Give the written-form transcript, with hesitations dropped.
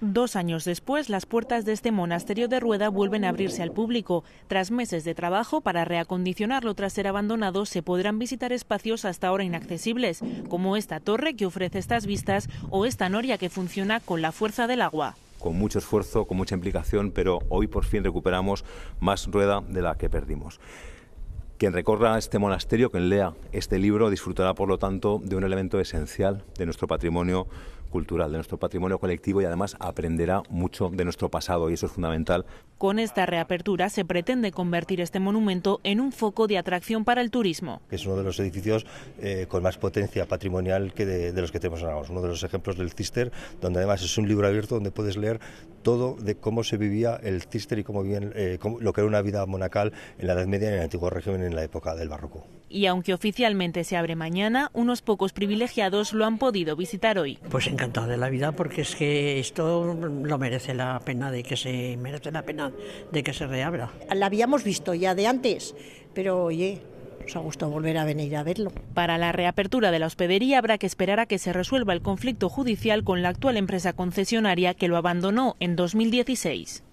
2 años después, las puertas de este monasterio de Rueda vuelven a abrirse al público. Tras meses de trabajo para reacondicionarlo tras ser abandonado, se podrán visitar espacios hasta ahora inaccesibles, como esta torre que ofrece estas vistas o esta noria que funciona con la fuerza del agua. Con mucho esfuerzo, con mucha implicación, pero hoy por fin recuperamos más Rueda de la que perdimos. Quien recorra este monasterio, quien lea este libro, disfrutará, por lo tanto, de un elemento esencial de nuestro patrimonio cultural, de nuestro patrimonio colectivo, y además aprenderá mucho de nuestro pasado, y eso es fundamental. Con esta reapertura se pretende convertir este monumento en un foco de atracción para el turismo. Es uno de los edificios con más potencia patrimonial que de los que tenemos ahora. Uno de los ejemplos del Císter, donde además es un libro abierto donde puedes leer todo de cómo se vivía el Císter y lo que era una vida monacal en la Edad Media, en el antiguo régimen, en la época del Barroco. Y aunque oficialmente se abre mañana, unos pocos privilegiados lo han podido visitar hoy. Pues encantado de la vida, porque es que esto lo merece la pena de que se reabra. La habíamos visto ya de antes, pero oye, nos ha gustado volver a venir a verlo. Para la reapertura de la hospedería habrá que esperar a que se resuelva el conflicto judicial con la actual empresa concesionaria que lo abandonó en 2016.